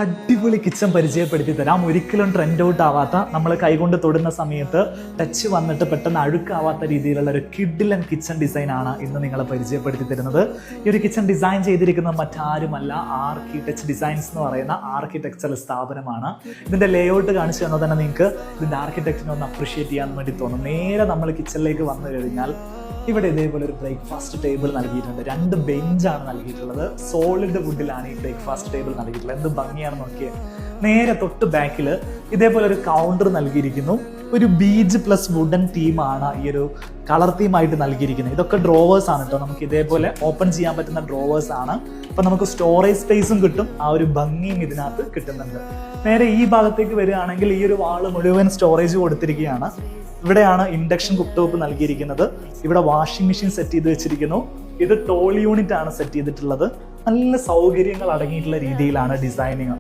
അടിപൊളി കിച്ചൺ പരിചയപ്പെടുത്തി തരാം. ഒരിക്കലും ട്രെൻഡ് ഔട്ട് ആവാത്ത, നമ്മൾ കൈകൊണ്ട് തൊടുന്ന സമയത്ത് ടച്ച് വന്നിട്ട് പെട്ടെന്ന് അഴുക്കാവാത്ത രീതിയിലുള്ള ഒരു കിഡിലൻ കിച്ചൺ ഡിസൈൻ ആണ് ഇന്ന് നിങ്ങളെ പരിചയപ്പെടുത്തി തരുന്നത്. ഈ ഒരു കിച്ചൺ ഡിസൈൻ ചെയ്തിരിക്കുന്നത് മറ്റാരുമല്ല, ആർക്കിടെക്ട് ഡിസൈൻസ് എന്ന് പറയുന്ന ആർക്കിടെക്ചറൽ സ്ഥാപനമാണ്. ഇതിന്റെ ലേഔട്ട് കാണിച്ചു തന്നാൽ തന്നെ നിങ്ങൾക്ക് ഇതിന്റെ ആർക്കിടെക്റ്റിനെ ഒന്ന് അപ്രീഷിയേറ്റ് ചെയ്യാൻ വേണ്ടി തോന്നും. നേരെ നമ്മൾ കിച്ചണിലേക്ക് വന്നു കഴിഞ്ഞാൽ ഇവിടെ ഇതേപോലെ ഒരു ബ്രേക്ക്ഫാസ്റ്റ് ടേബിൾ നൽകിയിട്ടുണ്ട്. 2 ബെഞ്ചാണ് നൽകിയിട്ടുള്ളത്. സോളിഡ് വുഡിലാണ് ഈ ബ്രേക്ക്ഫാസ്റ്റ് ടേബിൾ നൽകിയിട്ടുള്ളത്. എന്ത് ഭംഗിയാണെന്ന് നോക്കിയേ. നേരെ തൊട്ട് ബാക്കിൽ ഇതേപോലെ ഒരു കൗണ്ടർ നൽകിയിരിക്കുന്നു. ഒരു ബീജ് പ്ലസ് വുഡൻ തീമാണ് ഈ ഒരു കളർ തീമായിട്ട് നൽകിയിരിക്കുന്നത്. ഇതൊക്കെ ഡ്രോവേഴ്സ് ആണ് കേട്ടോ. നമുക്ക് ഇതേപോലെ ഓപ്പൺ ചെയ്യാൻ പറ്റുന്ന ഡ്രോവേഴ്സ് ആണ്. അപ്പൊ നമുക്ക് സ്റ്റോറേജ് സ്പേസും കിട്ടും, ആ ഒരു ഭംഗിയും ഇതിനകത്ത് കിട്ടുന്നുണ്ട്. നേരെ ഈ ഭാഗത്തേക്ക് വരികയാണെങ്കിൽ ഈ ഒരു വാള് മുഴുവൻ സ്റ്റോറേജ് കൊടുത്തിരിക്കുകയാണ്. ഇവിടെയാണ് ഇൻഡക്ഷൻ കുക്ക് ടോപ്പ് നൽകിയിരിക്കുന്നത്. ഇവിടെ വാഷിംഗ് മെഷീൻ സെറ്റ് ചെയ്ത് വെച്ചിരിക്കുന്നു. ഇത് ടോൾ യൂണിറ്റ് ആണ് സെറ്റ് ചെയ്തിട്ടുള്ളത്. നല്ല സൗകര്യങ്ങൾ അടങ്ങിയിട്ടുള്ള രീതിയിലാണ് ഡിസൈനിങ്.